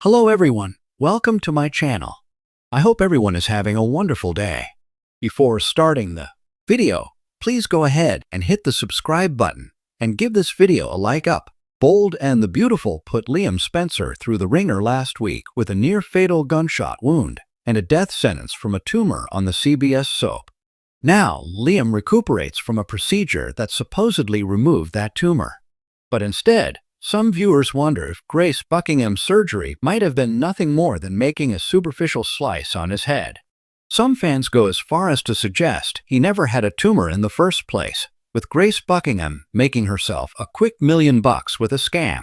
Hello everyone, welcome to my channel. I hope everyone is having a wonderful day. Before starting the video, please go ahead and hit the subscribe button and give this video a like up. Bold and the Beautiful put Liam Spencer through the ringer last week with a near-fatal gunshot wound and a death sentence from a tumor on the CBS soap. Now, Liam recuperates from a procedure that supposedly removed that tumor. But instead, some viewers wonder if Grace Buckingham's surgery might have been nothing more than making a superficial slice on his head. Some fans go as far as to suggest he never had a tumor in the first place, with Grace Buckingham making herself a quick $1 million with a scam.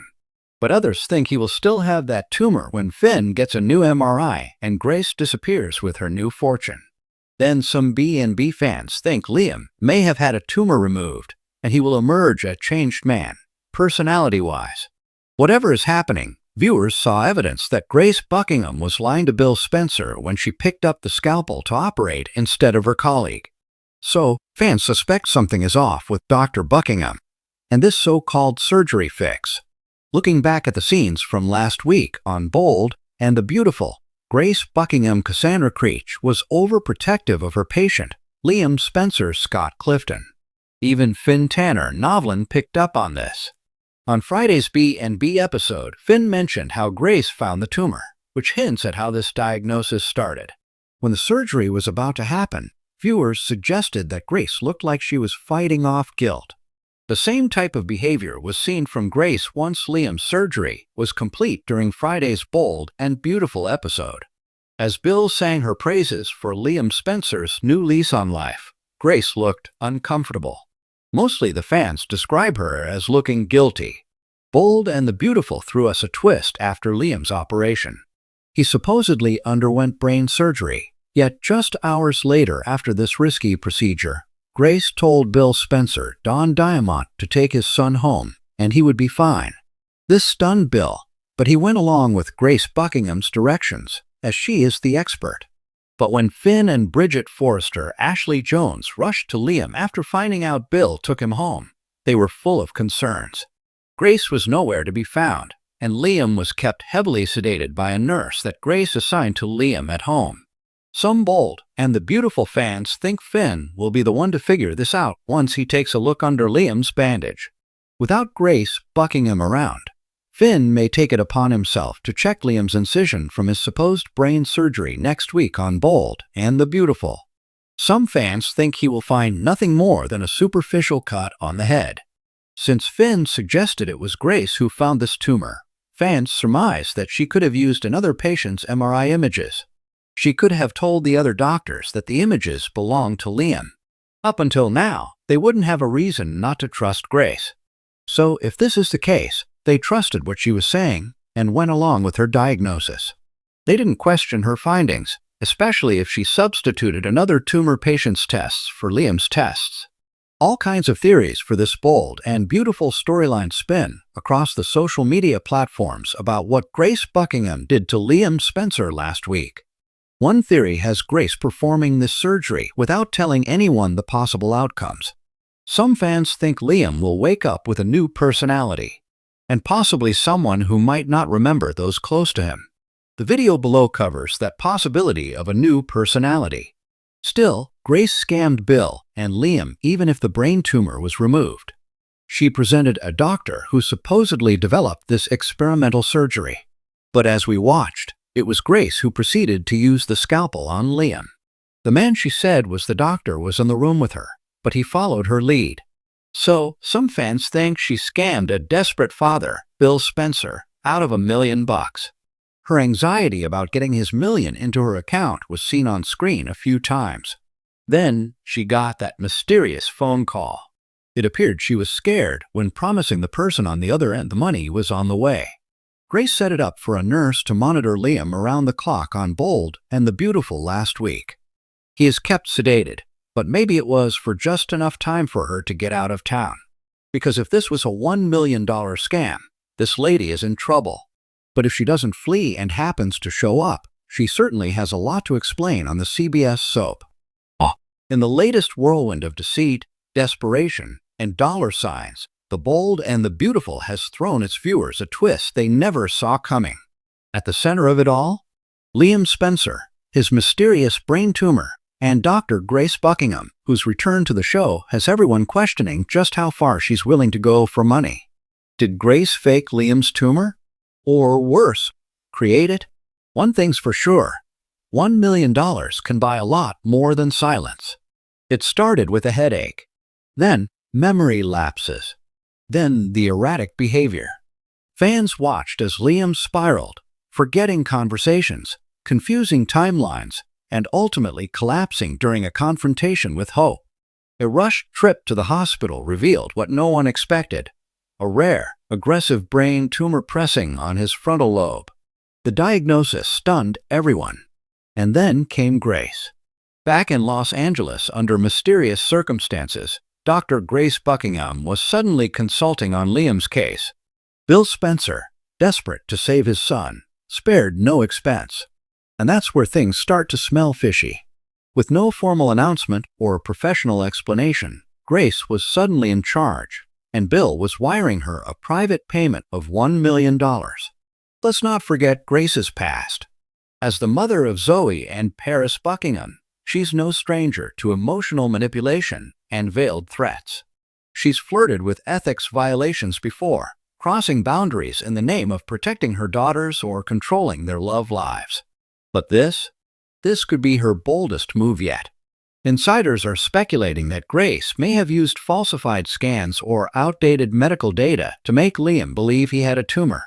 But others think he will still have that tumor when Finn gets a new MRI and Grace disappears with her new fortune. Then some B&B fans think Liam may have had a tumor removed and he will emerge a changed man, personality-wise. Whatever is happening, viewers saw evidence that Grace Buckingham was lying to Bill Spencer when she picked up the scalpel to operate instead of her colleague. So, fans suspect something is off with Dr. Buckingham and this so-called surgery fix. Looking back at the scenes from last week on Bold and the Beautiful, Grace Buckingham Cassandra Creech was overprotective of her patient, Liam Spencer Scott Clifton. Even Finn Tanner Novlan picked up on this. On Friday's B&B episode, Finn mentioned how Grace found the tumor, which hints at how this diagnosis started. When the surgery was about to happen, viewers suggested that Grace looked like she was fighting off guilt. The same type of behavior was seen from Grace once Liam's surgery was complete during Friday's Bold and Beautiful episode. As Bill sang her praises for Liam Spencer's new lease on life, Grace looked uncomfortable. Mostly the fans describe her as looking guilty. Bold and the Beautiful threw us a twist after Liam's operation. He supposedly underwent brain surgery, yet just hours later after this risky procedure, Grace told Bill Spencer, Don Diamont, to take his son home, and he would be fine. This stunned Bill, but he went along with Grace Buckingham's directions, as she is the expert. But when Finn and Bridget Forrester Ashley Jones rushed to Liam after finding out Bill took him home, they were full of concerns. Grace was nowhere to be found, and Liam was kept heavily sedated by a nurse that Grace assigned to Liam at home. Some Bold and the Beautiful fans think Finn will be the one to figure this out once he takes a look under Liam's bandage. Without Grace Buckingham around, Finn may take it upon himself to check Liam's incision from his supposed brain surgery next week on Bold and the Beautiful. Some fans think he will find nothing more than a superficial cut on the head. Since Finn suggested it was Grace who found this tumor, fans surmise that she could have used another patient's MRI images. She could have told the other doctors that the images belonged to Liam. Up until now, they wouldn't have a reason not to trust Grace. So if this is the case, they trusted what she was saying and went along with her diagnosis. They didn't question her findings, especially if she substituted another tumor patient's tests for Liam's tests. All kinds of theories for this Bold and Beautiful storyline spin across the social media platforms about what Grace Buckingham did to Liam Spencer last week. One theory has Grace performing this surgery without telling anyone the possible outcomes. Some fans think Liam will wake up with a new personality, and possibly someone who might not remember those close to him. The video below covers that possibility of a new personality. Still, Grace scammed Bill and Liam even if the brain tumor was removed. She presented a doctor who supposedly developed this experimental surgery. But as we watched, it was Grace who proceeded to use the scalpel on Liam. The man she said was the doctor was in the room with her, but he followed her lead. So, some fans think she scammed a desperate father, Bill Spencer, out of $1 million. Her anxiety about getting his million into her account was seen on screen a few times. Then, she got that mysterious phone call. It appeared she was scared when promising the person on the other end the money was on the way. Grace set it up for a nurse to monitor Liam around the clock on Bold and the Beautiful last week. He is kept sedated, but maybe it was for just enough time for her to get out of town. Because if this was a $1 million scam, this lady is in trouble. But if she doesn't flee and happens to show up, she certainly has a lot to explain on the CBS soap. In the latest whirlwind of deceit, desperation, and dollar signs, The Bold and the Beautiful has thrown its viewers a twist they never saw coming. At the center of it all, Liam Spencer, his mysterious brain tumor, and Dr. Grace Buckingham, whose return to the show has everyone questioning just how far she's willing to go for money. Did Grace fake Liam's tumor? Or worse, create it? One thing's for sure, $1 million can buy a lot more than silence. It started with a headache, then memory lapses, then the erratic behavior. Fans watched as Liam spiraled, forgetting conversations, confusing timelines, and ultimately collapsing during a confrontation with Hope. A rushed trip to the hospital revealed what no one expected: a rare, aggressive brain tumor pressing on his frontal lobe. The diagnosis stunned everyone. And then came Grace. Back in Los Angeles under mysterious circumstances, Dr. Grace Buckingham was suddenly consulting on Liam's case. Bill Spencer, desperate to save his son, spared no expense. And that's where things start to smell fishy. With no formal announcement or professional explanation, Grace was suddenly in charge, and Bill was wiring her a private payment of $1 million. Let's not forget Grace's past. As the mother of Zoe and Paris Buckingham, she's no stranger to emotional manipulation and veiled threats. She's flirted with ethics violations before, crossing boundaries in the name of protecting her daughters or controlling their love lives. But this could be her boldest move yet. Insiders are speculating that Grace may have used falsified scans or outdated medical data to make Liam believe he had a tumor.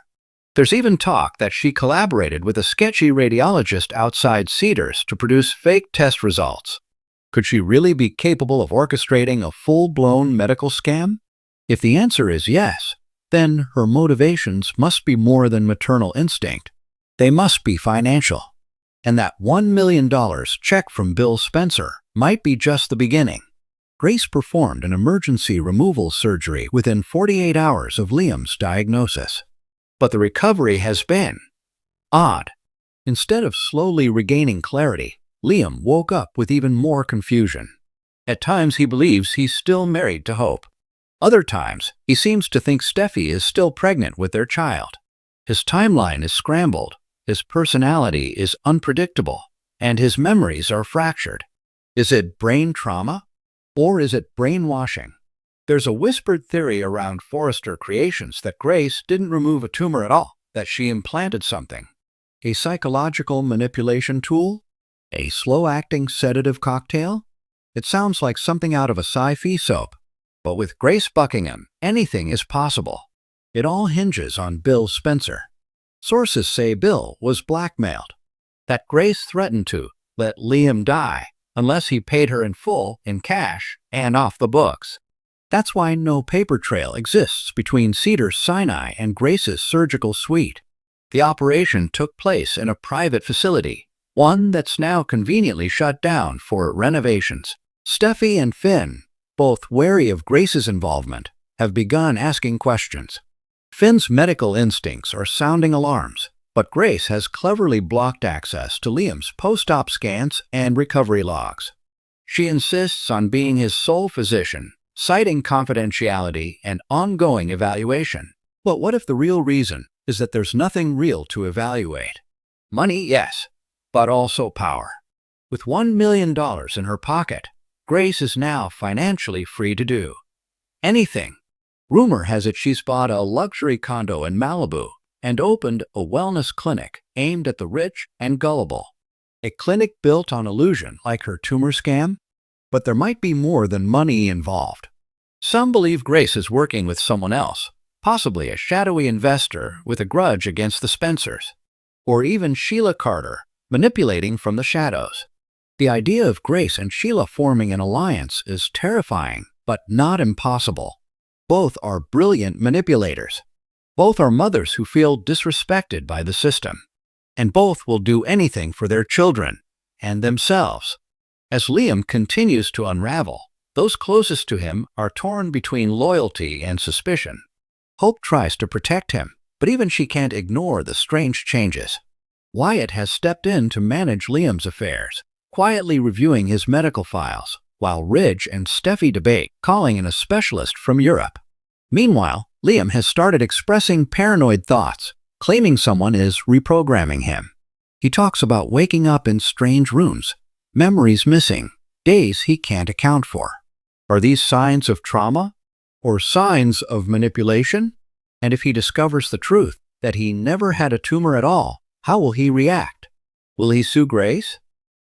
There's even talk that she collaborated with a sketchy radiologist outside Cedars to produce fake test results. Could she really be capable of orchestrating a full-blown medical scam? If the answer is yes, then her motivations must be more than maternal instinct. They must be financial. And that $1 million check from Bill Spencer might be just the beginning. Grace performed an emergency removal surgery within 48 hours of Liam's diagnosis. But the recovery has been odd. Instead of slowly regaining clarity, Liam woke up with even more confusion. At times he believes he's still married to Hope. Other times, he seems to think Steffi is still pregnant with their child. His timeline is scrambled, his personality is unpredictable, and his memories are fractured. Is it brain trauma? Or is it brainwashing? There's a whispered theory around Forrester Creations that Grace didn't remove a tumor at all, that she implanted something. A psychological manipulation tool? A slow-acting sedative cocktail? It sounds like something out of a sci-fi soap. But with Grace Buckingham, anything is possible. It all hinges on Bill Spencer. Sources say Bill was blackmailed, that Grace threatened to let Liam die unless he paid her in full, in cash, and off the books. That's why no paper trail exists between Cedars-Sinai and Grace's surgical suite. The operation took place in a private facility, one that's now conveniently shut down for renovations. Steffi and Finn, both wary of Grace's involvement, have begun asking questions. Finn's medical instincts are sounding alarms, but Grace has cleverly blocked access to Liam's post-op scans and recovery logs. She insists on being his sole physician, citing confidentiality and ongoing evaluation. But what if the real reason is that there's nothing real to evaluate? Money, yes, but also power. With $1 million in her pocket, Grace is now financially free to do anything. Rumor has it she's bought a luxury condo in Malibu and opened a wellness clinic aimed at the rich and gullible. A clinic built on illusion like her tumor scam? But there might be more than money involved. Some believe Grace is working with someone else, possibly a shadowy investor with a grudge against the Spencers, or even Sheila Carter, manipulating from the shadows. The idea of Grace and Sheila forming an alliance is terrifying, but not impossible. Both are brilliant manipulators. Both are mothers who feel disrespected by the system. And both will do anything for their children and themselves. As Liam continues to unravel, those closest to him are torn between loyalty and suspicion. Hope tries to protect him, but even she can't ignore the strange changes. Wyatt has stepped in to manage Liam's affairs, quietly reviewing his medical files, while Ridge and Steffi debate calling in a specialist from Europe. Meanwhile, Liam has started expressing paranoid thoughts, claiming someone is reprogramming him. He talks about waking up in strange rooms, memories missing, days he can't account for. Are these signs of trauma or signs of manipulation? And if he discovers the truth, that he never had a tumor at all, how will he react? Will he sue Grace?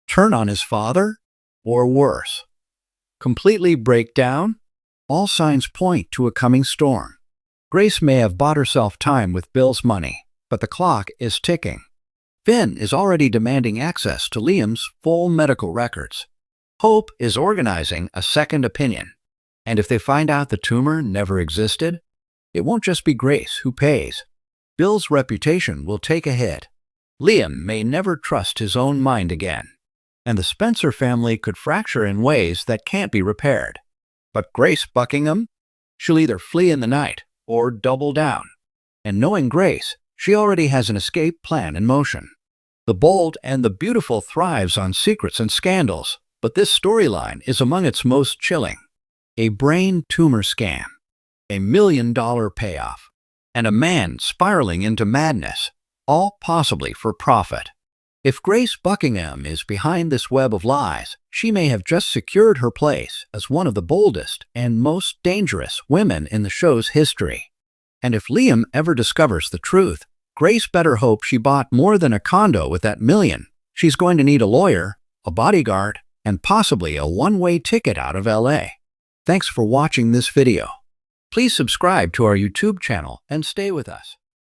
Turn on his father? Or worse, completely break down? All signs point to a coming storm. Grace may have bought herself time with Bill's money, but the clock is ticking. Finn is already demanding access to Liam's full medical records. Hope is organizing a second opinion. And if they find out the tumor never existed, it won't just be Grace who pays. Bill's reputation will take a hit. Liam may never trust his own mind again. And the Spencer family could fracture in ways that can't be repaired. But Grace Buckingham? She'll either flee in the night or double down. And knowing Grace, she already has an escape plan in motion. The Bold and the Beautiful thrives on secrets and scandals, but this storyline is among its most chilling. A brain tumor scam, a $1 million payoff, and a man spiraling into madness, all possibly for profit. If Grace Buckingham is behind this web of lies, she may have just secured her place as one of the boldest and most dangerous women in the show's history. And if Liam ever discovers the truth, Grace better hope she bought more than a condo with that $1 million. She's going to need a lawyer, a bodyguard, and possibly a one-way ticket out of LA. Thanks for watching this video. Please subscribe to our YouTube channel and stay with us.